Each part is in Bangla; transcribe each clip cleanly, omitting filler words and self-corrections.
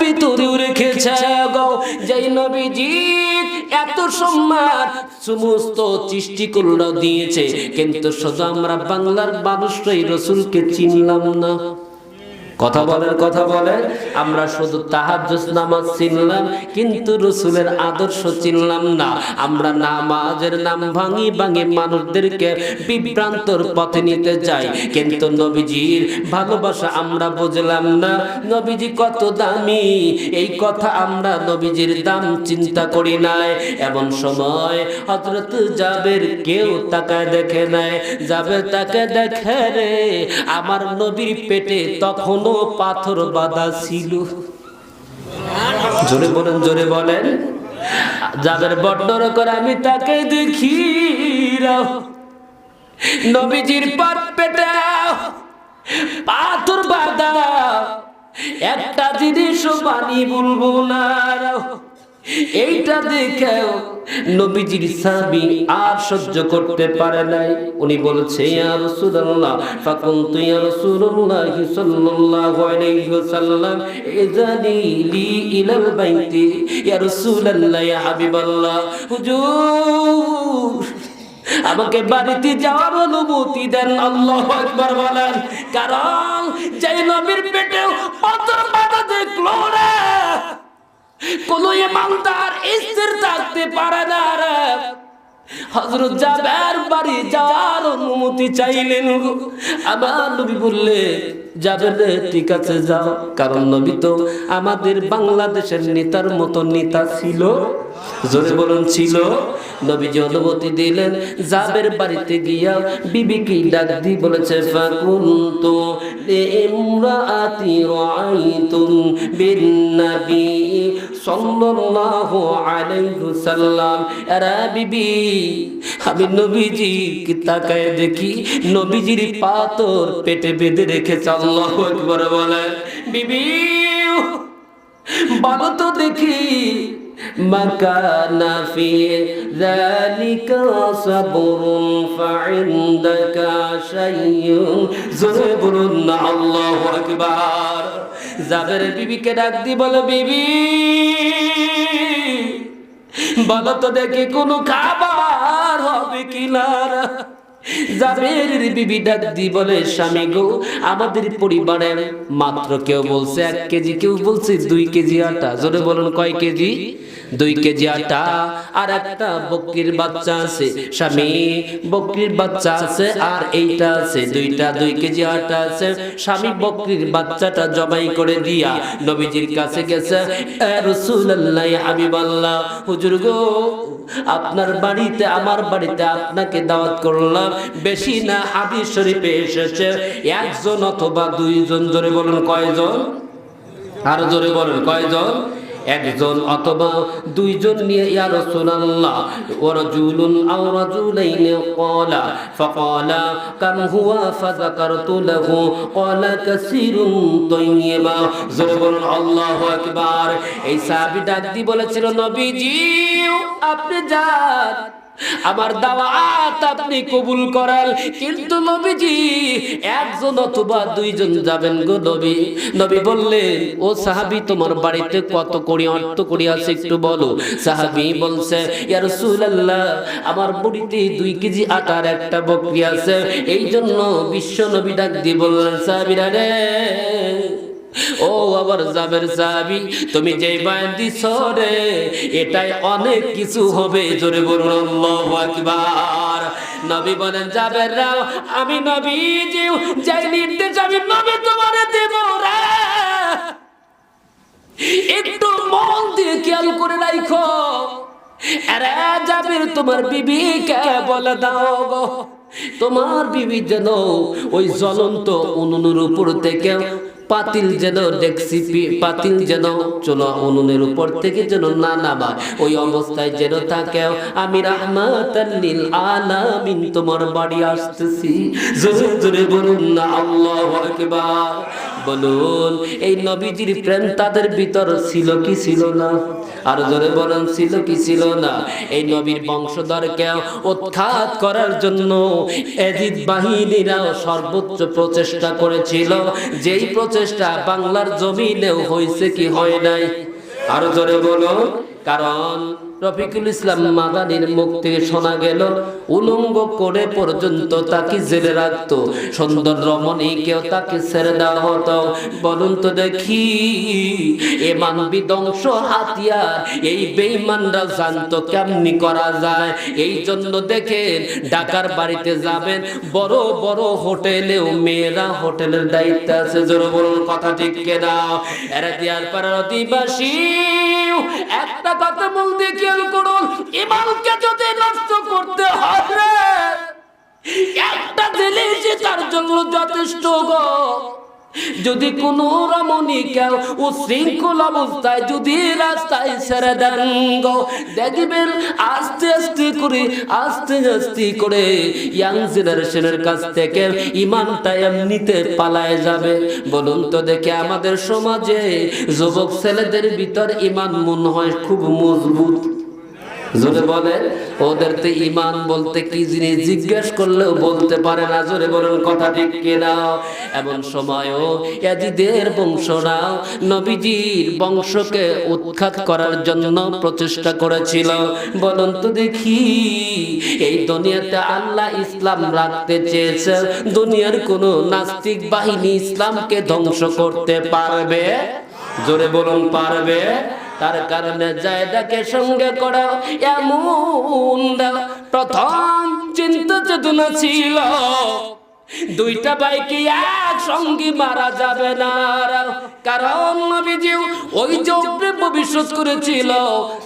ভিতরেও রেখেছে গো। যেই নবীজি এত সম্মান সমস্ত সৃষ্টিকুল্লা দিয়েছে, কিন্তু শুধু আমরা বাংলার মানুষরাই রাসূলকে চিনলাম না। কথা বলেন, কথা বলেন। আমরা শুধু তাহাজ্জুদ নামাজ চিনলাম, কিন্তু রাসূলের আদর্শ চিনলাম না। আমরা নামাজের নাম ভাঙি ভাঙি মানুষদেরকে বিভ্রান্তর পথে নিতে চাই, কিন্তু নবীজির ভালোবাসা আমরা বুঝলাম না। নবীজি কত দামি এই কথা আমরা নবীজির দাম চিন্তা করি নাই। এমন সময় হযরত জাবের কেউ তাকায় দেখে নাই। জাবের তাকে দেখে রে, আমার নবীর পেটে তখন পাথর বাঁধা ছিল। জোরে বলেন, জোরে বলেন। যাদের বড় করে আমি তাকে দেখি, নবীজির পেটে পাথর বাঁধা। একটা জিনিস বাণী বলবো না, এইটা দেখে নবীজির সাহাবী আর সহ্য করতে পারে নাই। উনি বলছে, ইয়া রাসূলুল্লাহ, ফাকুনতু ইয়া রাসূলুল্লাহ সাল্লাল্লাহু আলাইহি ওয়াসাল্লাম ইজানি লি ইলাল বাইতি ইয়া রাসূলুল্লাহ ইয়া হাবিবাল্লাহ। হুজুর, আমাকে বাড়িতে যাওয়ার অনুমতি দেন। আল্লাহু আকবার বলেন। কারণ যে নবীর পেটে পাথর বাঁধা দেখলো রে, কোন ইমানদার স্থির থাকতে পারে না রে। হযরত জাবের বাড়ি যাওয়ার অনুমতি চাইলেন। আমার নবী বললেন, জাবের রে, ঠিক আছে যাও। কারণ নবী তো আমাদের বাংলাদেশের নেতার মতো নেতা ছিল। জোরে বলুন, ছিল। নবীজি অনুমতি দিলেন। জাবের বাড়িতে গিয়া বিবিকে ডাক দি বলেছে, ফাকুনতু লিইমরাআতি রাআইতুম বিন নবী সাল্লাল্লাহু আলাইহি ওয়াসাল্লাম। আরে বিবি, আমি নবীজি কি তাকায় দেখি নবীজির পাথর পেটে বেঁধে রেখেছে। আল্লাহু আকবার বলেন। বিবি, বলো তো দেখি, মাকানা ফি যালিকা সাবরুন ফাইনদাকা শাইয়ুন। জোরে বলুন না আল্লাহু আকবার। জাবের বিবিকে ডাক দি বলে, বিবি বলো তো দেখি কোনো খাবার হবে কিনা। জাবের বিবি ডাক দি বলে, স্বামী গো, আমাদের পরিবারে মাত্র কেউ বলছে 1 কেজি, কেউ বলছে 2 কেজি আটা। জোরে বলুন, কয় কেজি? 2 কেজি আটা আর একটা বকরির বাচ্চা আছে। স্বামী, বকরির বাচ্চা আছে আর এইটা আছে, 2 কেজি আটা আছে। স্বামী বকরির বাচ্চাটা জবাই করে দিয়া নবীজির কাছে গেছে। এ রাসূলুল্লাহ, ইয়া হাবিবাল্লাহ, হুজুর গো, আপনার বাড়িতে আমার বাড়িতে আপনাকে দাওয়াত করলাম। বেশি না, হাদিস শরীফে এসেছে 1 জন অথবা 2 জন। জোরে বলুন, কয়জন? আরো জোরে বলুন, কয়জন? 1 জন অথবা 2 জন নিয়ে, ইয়া রাসূলুল্লাহ, ওয়া রাজুলুন আও রাজুলাইন ক্বালা ফাকালা কাম হুয়া ফাযাকারতু লাহু ক্বালা কাসীরুন তাইয়্যিবা। জোরে বলুন আল্লাহু আকবার। এই সাহাবী ডাক দিয়ে বলেছিল, নবীজি আপনি যান, আমার দাওয়াত আপনি কবুল করেন, কিন্তু নবীজি 1 জন অথবা 2 জন যাবেন গো নবী। নবী বললেন, ও সাহাবী, তোমার বাড়িতে কত কড়ি অর্থ কড়ি আছে একটু বলো। সাহাবী বলছে, ইয়া রাসূলুল্লাহ, আমার বাড়িতে 2 কেজি আটার একটা বকরি আছে। এই জন্য বিশ্ব নবী ডাক দিয়ে বললেন, সাহাবীরা রে, ও আবার জাবের সাহাবী, তুমি যেই বয়ান দিছো রে, এটাই অনেক কিছু হবে। জোরে বলুন আল্লাহু আকবার। নবী বলেন, জাবের রা, আমি নবীজি যেই নির্দেশ আমি নবী তোমারে দেব রে, একটু মন দিয়ে খেয়াল করে রাখো। আরে জাবের, তোমার বিবিকে বলে দাও গো, তোমার বিবি যেন ওই জ্বলন্ত উনুনের উপর থেকে পাতিল যেন দেখছি, পাতিল যেন চলো উনুনের উপর থেকে যেন না নামায়, ওই অবস্থায় যেন থাকে। আমি রাহমাতাল লিল আলামিন তোমার বাড়ি আসতেছি। জোরে জোরে বলুন না আল্লাহু আকবার। বলুন এই নবীজির প্রেম তাদের ভিতর ছিল কি ছিল না? আর জোরে বলেন ছিল কি ছিল না? এই নবীর বংশধরকে উৎখাত করার জন্য এজিদ বাহিনীরাও সর্বোচ্চ প্রচেষ্টা করেছিল, যেই প্রচেষ্টা বাংলার জমিনেও হয়েছে কি হয় নাই? আর জোরে বলুন। কারণ রফিকুল ইসলাম মাদানির মুখ থেকে শোনা গেল উলঙ্গ করে পর্যন্ত তাকে জেলে রাখতো, সুন্দর রমণীকেও তাকে ছেড়ে দেওয়া হতো। বলুন তো দেখি এ মানবী ধ্বংস হাতিয়ার এই বেঈমানরা জানতো কেমনি করা যায়। এই জন্য দেখেন ঢাকার বাড়িতে যাবেন, বড় বড় হোটেলেও মেয়েরা হোটেলের দায়িত্ব আছে। জোরে বলুন কথা ঠিক কিনা? এরা দিয়ার পাড়ার অধিবাসী একটা কথা বলতে খেয়াল করুন, ইমানকে যদি নষ্ট করতে হবে একটা জিনিস তার জন্য যথেষ্ট গো। যদি কোন রমণীকে উশৃঙ্খল অবস্থায় যদি রাস্তায় ছেড়ে দেন গো, দেখবেন আস্তে আস্তে করে ইয়াং জেনারেশনের কাছ থেকে ইমানটা এমনিতে পালায় যাবে। বলুন তো দেখে আমাদের সমাজে যুবক ছেলেদের ভিতর ইমান মনে হয় খুব মজবুত। জোরে বলে ওদের তো ইমান বলতে কি জিনিস জিজ্ঞেস করলেও বলতে পারে না। জোরে বলুন কথা ঠিক কিনা? এমন সময়ও ইয়াজিদের বংশরাও নবীজির বংশকে উৎখাত করার জন্য প্রচেষ্টা করেছিল। বলুন তো দেখি এই দুনিয়াতে আল্লাহ ইসলাম রাখতে চেয়েছে, দুনিয়ার কোন নাস্তিক বাহিনী ইসলামকে ধ্বংস করতে পারবে? জোরে বলুন পারবে? তার কারণে জায়দাকে সঙ্গে করা এমন প্রথম চিন্তা চেতনা ছিল দুইটা ভাইকে একসঙ্গে মারা যাবে না। কারণ নবীজি ওই যে ভবিষ্যৎ করেছিল,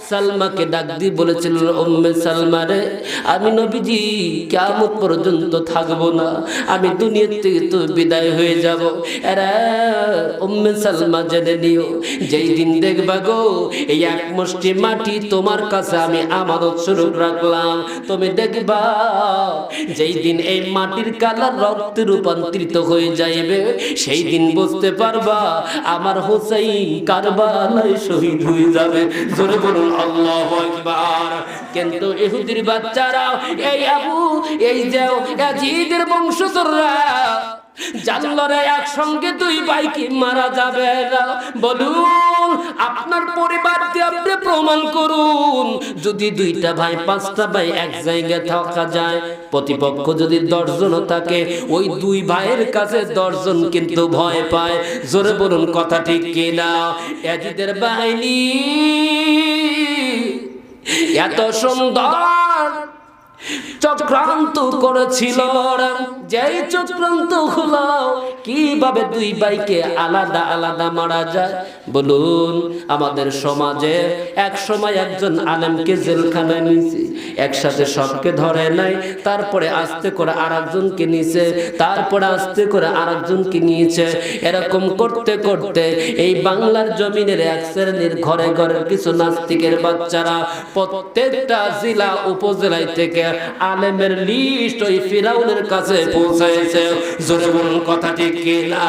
সালমাকে ডাক দিয়ে বলেছিল উম্মে সালমা রে, আমি নবীজি কিয়ামত পর্যন্ত থাকবো না, আমি দুনিয়া থেকে তো বিদায় হয়ে যাব। এরা উম্মে সালমা জেনে নিও, যেই দিন দেখবা গো এই এক মুষ্টি মাটি তোমার কাছে আমি আমানত স্বরূপ রাখলাম, তুমি দেখবা যেই দিন এই মাটির কালার রক্তে রূপান্তরিত হয়ে যাইবে, সেই দিন বুঝতে পারবা আমার হোসেইন কারবালায় শহীদ হয়ে যাবে। জোরে বলুন আল্লাহু আকবার। কিন্তু ইহুদির বাচ্চারা এই আবু এই যে ইয়াজিদের বংশধররা জানলরে একসঙ্গে দুই ভাই কি মারা যাবে না? বলুন আপনার পরিবার দিয়ে আপনি প্রমাণ করুন, যদি দুইটা ভাই পাঁচটা ভাই এক জায়গায় থাকা যায়, প্রতিপক্ষ যদি 10 জন থাকে, ওই দুই ভাইয়ের কাছে 10 জন কিন্তু ভয় পায়। জোরে বলুন কথা ঠিক কিনা? ইয়াজিদের বাহিনী এত সুন্দর চক্রান্ত করেছিল, যেই চক্রান্ত হলো কিভাবে দুই ভাইকে আলাদা আলাদা মারা যায়। বলুন আমাদের সমাজে এক সময় একজন আলেমকে জেলখানায় নিয়েছে, একসাথে সবকে ধরে নাই, তারপরে আস্তে করে আরেকজনকে নিয়েছে, তারপরে আস্তে করে আরেকজনকে নিয়েছে। এরকম করতে করতে এই বাংলার জমিনের এক শ্রেণীর ঘরে ঘরের কিছু নাস্তিকের বাচ্চারা প্রত্যেকটা জেলা উপজেলায় থেকে আলেমের লিস্ট ওই ফিরাউনের কাছে পৌঁছাইছে। জোরে বলুন কথা ঠিক কি না?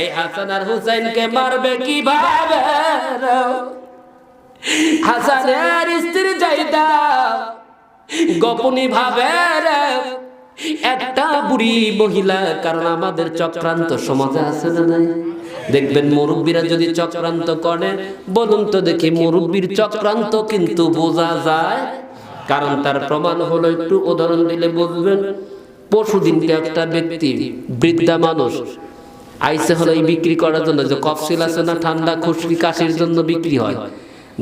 এই হাসান আর হুসাইনকে মারবে কিভাবে? হাসানের স্ত্রী জাইদা গোপনী ভাবে একটা বুড়ি মহিলা, কারণ আমাদের চক্রান্ত সমাজে আছে না নাই? দেখবেন মুরব্বীরা যদি চক্রান্ত করে, বলুন তো দেখি মুরব্বীর চক্রান্ত কিন্তু বোঝা যায়। কারণ তার প্রমাণ হলো, একটু উদাহরণ দিলে বুঝবেন। পরশুদিনকে একটা ব্যক্তি বৃদ্ধা মানুষ আইসে হলো এই বিক্রি করার জন্য, যে কফসিল আছে না ঠান্ডা খুশকি কাশির জন্য বিক্রি হয়,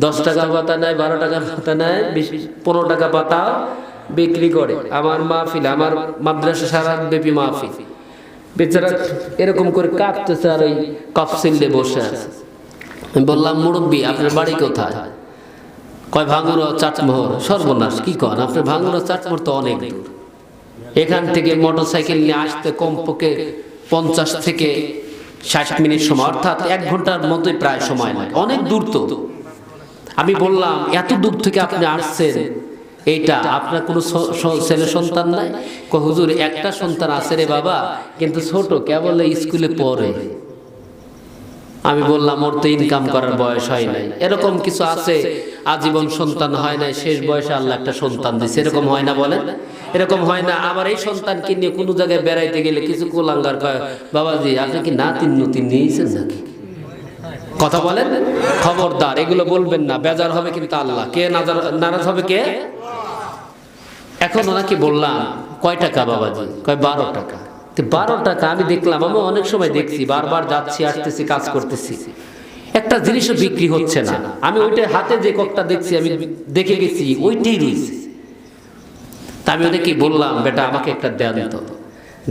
10 টাকা পাতা নেয়, 12 টাকা পাতা নেয়, 15 টাকা পাতা বিক্রি করে। আমার মাহফিল, আমার মাদ্রাসা সারা ব্যাপী মাহফিল, বেচারা এরকম করে কাঁদতেছে আর ওই কফসিলে বসে আছে। আমি বললাম মুরব্বী আপনার বাড়ি কোথায়? কয় ভাঙুরা চাটমোহর। সর্বনাশ, কি কন আপনার ভাঙুরা চাটমোহর তো অনেক দূর, এখান থেকে মোটরসাইকেল নিয়ে আসতে কমপক্ষে 50 থেকে 60 মিনিট সময়, অর্থাৎ 1 ঘন্টার মতোই প্রায় সময় লাগে, অনেক দূর তো। আমি বললাম এত দূর থেকে আপনি আসছেন, এইটা আপনার কোনো ছেলে সন্তান নাই? কয় হুজুর একটা সন্তান আছে রে বাবা, কিন্তু ছোট, কেবল স্কুলে পড়ে। আমি বললাম ওর তো ইনকাম করার বয়স হয় নাই। এরকম কিছু আছে আজীবন সন্তান হয় নাই, শেষ বয়সে আল্লাহ একটা সন্তান দিচ্ছে, এরকম হয় না বলেন? এরকম হয় না? আবার এই সন্তানকে নিয়ে কোনো জায়গায় বেড়াইতে গেলে কিছু কুলাঙ্গার কয়, বাবাজি আপনি কি নাতিন নতিন নিয়েছেন নাকি? কথা বলেন, খবরদার এগুলো বলবেন না, বেজার হবে কিন্তু আল্লাহ। কে নারাজ হবে? কে? এখন ওনাকে বললাম কয় টাকা বাবাজি? কয় 12 টাকা। 12 টাকা আমি দেখলাম, আমি অনেক সময় দেখছি, বারবার যাচ্ছি আসতেছি কাজ করতেছি, একটা জিনিসও বিক্রি হচ্ছে না। আমি ওইটা হাতে যে ককটা দেখছি, আমি দেখে গেছি ওইটাই রয়েছে। তা আমি ওদেরকে বললাম বেটা আমাকে একটা দেন তো।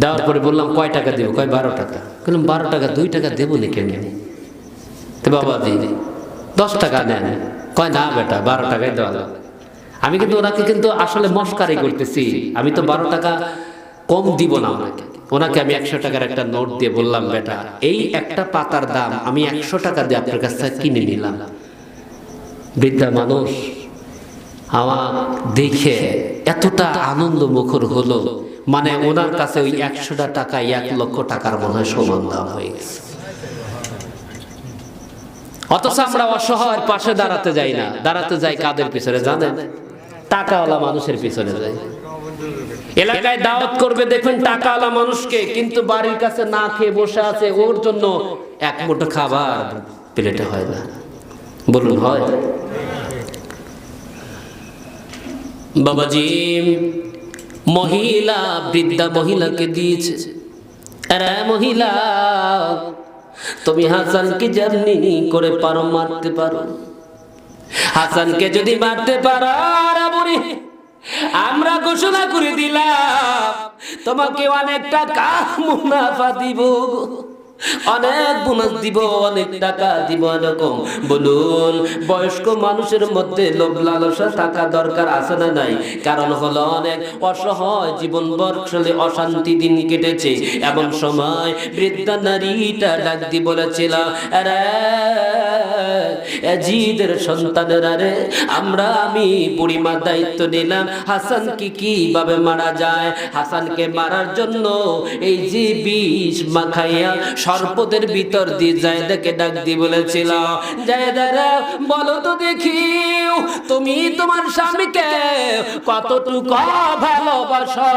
দেওয়ার পরে বললাম কয় টাকা দেবো? কয় 12 টাকা। বললাম 12 টাকা 2 টাকা দেবো না কেন? তো বাবাজি 10 টাকা নেন। কয় না বেটা 12 টাকাই দেওয়া যাবে। আমি কিন্তু ওনাকে কিন্তু আসলে মস্কারি করতেছি, আমি তো 12 টাকা কম দিব না ওনাকে। ওনাকে আমি 100 টাকার একটা নোট দিয়ে বললাম বেটা এই একটা পাতার দাম আমি 100 টাকা দিয়ে আপনার কাছ থেকে কিনে নিলাম। বৃদ্ধা মানুষ আমার দেখে এতটা আনন্দ মুখর হলো, মানে ওনার কাছে ওই 100টা টাকা 1 লক্ষ টাকার মনে হয় সমান দাম হয়ে গেছে। অথচ আমরা অসহায়ের পাশে দাঁড়াতে যাই না, দাঁড়াতে যাই কাদের পিছনে জানেন? টাকাওয়ালা মানুষের পিছনে যাই। এলাকায় দাওয়াত করবে দেখুন টাকাওয়ালা মানুষকে, কিন্তু বাড়ির কাছে না খেয়ে বসে আছে, ওর জন্য এক মুঠো খাবার প্লেটে হয় না। বলুন হয়? বাবাজি মহিলা, বৃদ্ধা মহিলাকে দিয়েছে, আরে মহিলা তুমি হাসানকে যেমনি করে পারো মারতে পারো, হাসানকে যদি মারতে পারো আমরা ঘোষণা করে দিলাম তোমাকে অনেক টাকা মুনাফা দিব, অনেক বোনাস দিব, অনেক টাকা দিব। এরকম বলুন বয়স্ক মানুষের মধ্যে লোভ লালসা থাকা দরকার আছে না নাই? কারণ হলো অনেক অসহায় জীবন বর্ষলে অশান্তি দিন কেটেছে, এমন সময় বৃদ্ধা নারীটা ডাক দিয়ে বলেছিল আরে জিদের সন্তানেরা রে, আমি বুড়িমার দায়িত্ব নিলাম হাসানকে কিভাবে মারা যায়। হাসানকে মারার জন্য এই যে বিষ মাখাইয়া সর্পদের ভিতর দিয়ে জায়দাকে ডাক দিয়ে বলেছিল জায়দারা বলো তো দেখি তুমি তোমার স্বামীকে কতটুকু ভালোবাসো।